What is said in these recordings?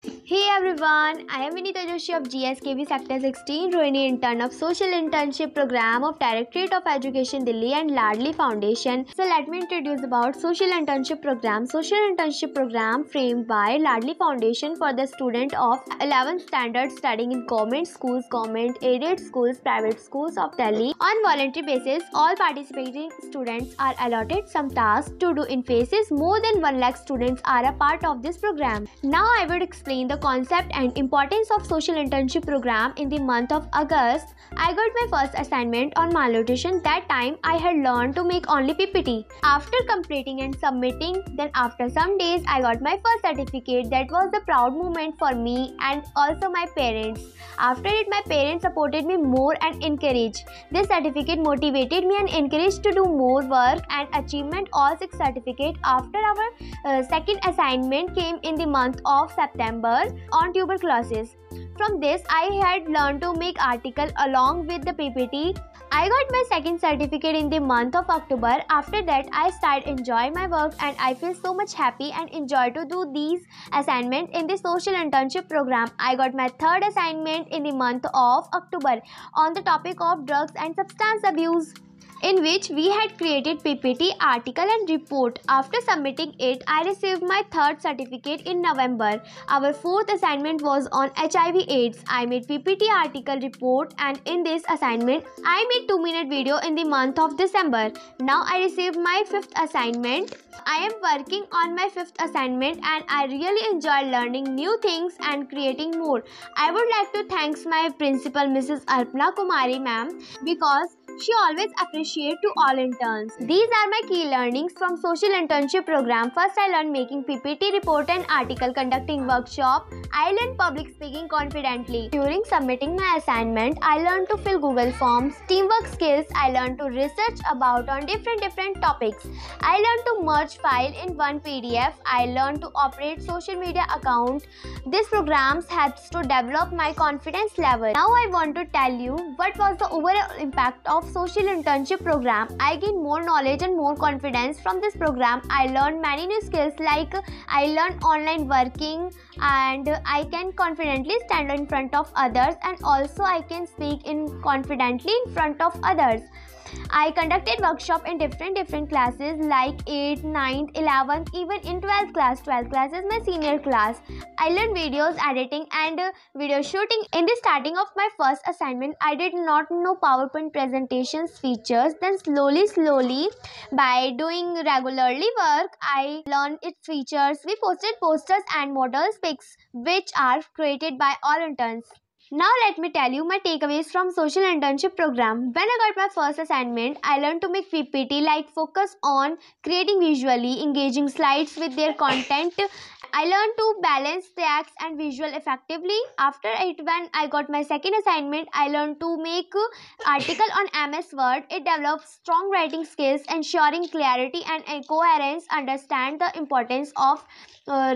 Hey everyone, I am Vinita Joshi of GSKV Sector 16, Rohini intern of Social Internship Program of Directorate of Education Delhi and Ladli Foundation. So let me introduce about Social Internship Program. Social Internship Program framed by Ladli Foundation for the student of 11th standard studying in government schools, government aided schools, private schools of Delhi. On voluntary basis, all participating students are allotted some tasks to do in phases. More than 1 lakh students are a part of this program. Now I would explain the concept and importance of social internship program. In the month of August, I got my first assignment on malnutrition. That time I had learned to make only PPT. After completing and submitting, then after some days I got my first certificate. That was the proud moment for me and also my parents. After it, my parents supported me more and encouraged. This certificate motivated me and encouraged to do more work and achievement. All 6 certificate. After our second assignment came in the month of September on tuberculosis. From this, I had learned to make article along with the PPT. I got my second certificate in the month of October. After that, I started enjoying my work and I feel so much happy and enjoy to do these assignments in the social internship program. I got my third assignment in the month of October on the topic of drugs and substance abuse, in which we had created PPT, article and report. After submitting it, I received my third certificate in November. Our fourth assignment was on HIV AIDS. I made PPT, article, report, and in this assignment, I made 2-minute video in the month of December. Now I received my fifth assignment. I am working on my fifth assignment and I really enjoy learning new things and creating more. I would like to thank my principal Mrs. Arpana Kumari ma'am, because she always appreciates to all interns. These are my key learnings from social internship program. First, I learned making PPT, report and article, conducting workshop. I learned public speaking confidently. During submitting my assignment, I learned to fill Google Forms, teamwork skills. I learned to research about on different topics. I learned to merge file in one PDF. I learned to operate social media account. This program helps to develop my confidence level. Now I want to tell you what was the overall impact of social internship program. I gained more knowledge and more confidence from this program. I learned many new skills, like I learned online working and I can confidently stand in front of others, and also I can speak confidently in front of others. I conducted workshop in different classes like 8th, 9th, 11th, even in 12th class. 12th class is my senior class. I learned videos editing and video shooting. In the starting of my first assignment, I did not know PowerPoint presentations features. Then slowly by doing regularly work, I learned its features. We posted posters and model pics which are created by all interns. Now let me tell you my takeaways from social internship program. When I got my first assignment, I learned to make PPT, like focus on creating visually engaging slides with their content. I learned to balance text and visual effectively. After it, when I got my second assignment, I learned to make article on MS Word. It develops strong writing skills, ensuring clarity and coherence. Understand the importance of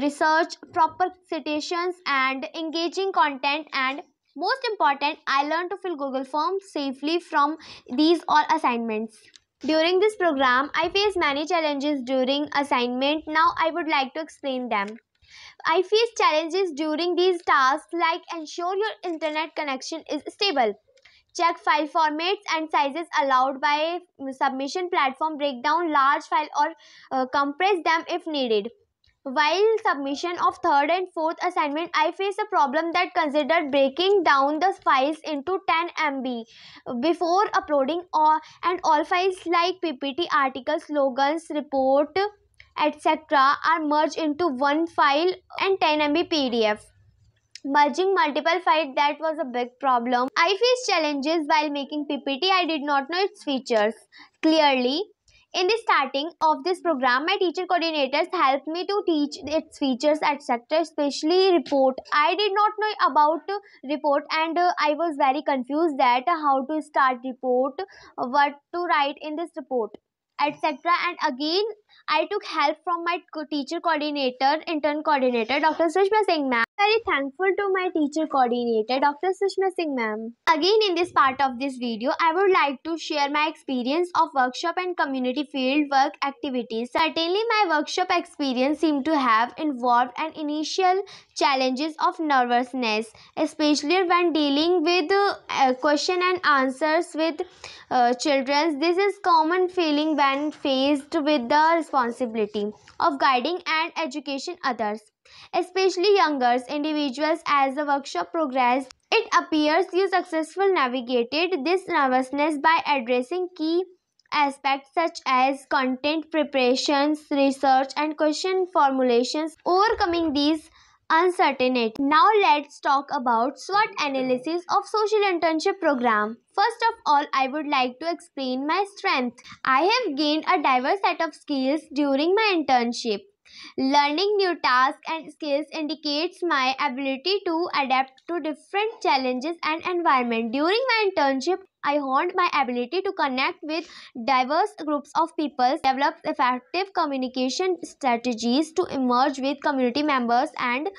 research, proper citations, and engaging content. And most important, I learned to fill Google Forms safely from these all assignments. During this program, I faced many challenges during assignment. Now I would like to explain them. I faced challenges during these tasks, like ensure your internet connection is stable. Check file formats and sizes allowed by submission platform. Break down large file or compress them if needed. While submission of third and fourth assignment, I faced a problem that considered breaking down the files into 10 MB before uploading, and all files like PPT, articles, slogans, report, etc. are merged into one file and 10 MB PDF. Merging multiple files, that was a big problem. I faced challenges while making PPT. I did not know its features clearly. In the starting of this program, my teacher coordinators helped me to teach its features, etc., especially report. I did not know about report, and I was very confused that how to start report, what to write in this report, etc. And again, I took help from my teacher coordinator, intern coordinator, Dr. Sushma Singh ma'am. Very thankful to my teacher coordinator, Dr. Sushma Singh ma'am. Again, in this part of this video, I would like to share my experience of workshop and community field work activities. Certainly, my workshop experience seemed to have involved an initial challenges of nervousness, especially when dealing with question and answers with children. This is common feeling when faced with the responsibility of guiding and education others, especially younger individuals. As the workshop progressed, it appears you successfully navigated this nervousness by addressing key aspects such as content preparations, research, and question formulations, overcoming these uncertainty. Now let's talk about SWOT analysis of social internship program. First of all, I would like to explain my strength. I have gained a diverse set of skills during my internship. Learning new tasks and skills indicates my ability to adapt to different challenges and environment. During my internship, I honed my ability to connect with diverse groups of people, develop effective communication strategies to emerge with community members and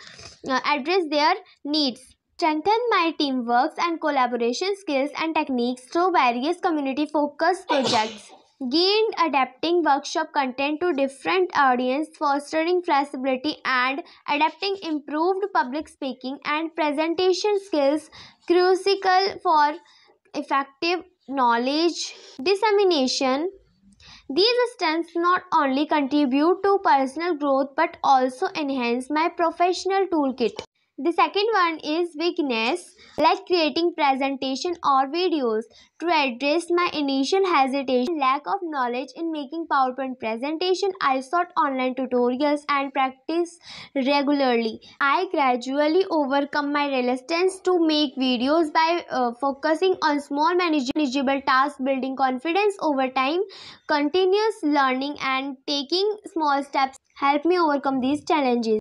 address their needs. Strengthen my teamwork and collaboration skills and techniques through various community focused projects. Gained adapting workshop content to different audience, fostering flexibility and adapting improved public speaking and presentation skills, crucial for effective knowledge dissemination. These strengths not only contribute to personal growth but also enhance my professional toolkit. The second one is weakness, like creating presentation or videos. To address my initial hesitation, lack of knowledge in making PowerPoint presentation, I sought online tutorials and practice regularly. I gradually overcome my resistance to make videos by focusing on small manageable tasks, building confidence over time. Continuous learning and taking small steps help me overcome these challenges.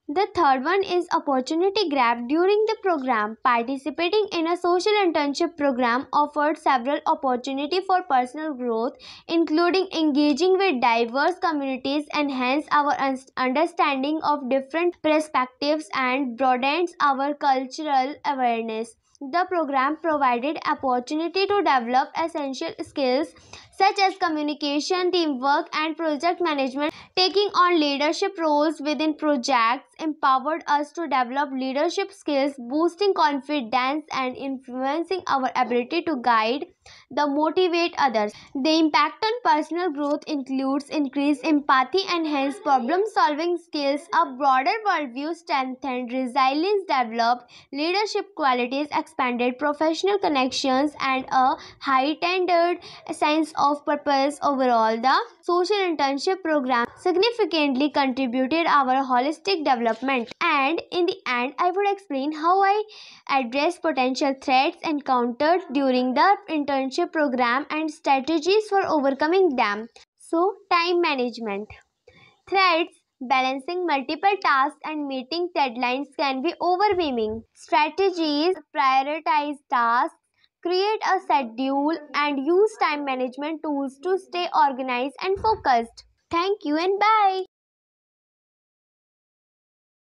The third one is opportunity grab during the program. Participating in a social internship program offered several opportunities for personal growth, including engaging with diverse communities, enhance our understanding of different perspectives, and broadens our cultural awareness. The program provided opportunity to develop essential skills such as communication, teamwork, and project management. Taking on leadership roles within projects empowered us to develop leadership skills, boosting confidence and influencing our ability to guide the motivate others. The impact on personal growth includes increased empathy, enhanced problem solving skills, a broader worldview, strengthened resilience, developed leadership qualities, expanded professional connections, and a heightened sense of purpose. Overall, the social internship program significantly contributed our holistic development. And in the end, I would explain how I address potential threats encountered during the internship program and strategies for overcoming them. So, time management. Threats, balancing multiple tasks and meeting deadlines can be overwhelming. Strategies, prioritize tasks, create a schedule, and use time management tools to stay organized and focused. Thank you and bye.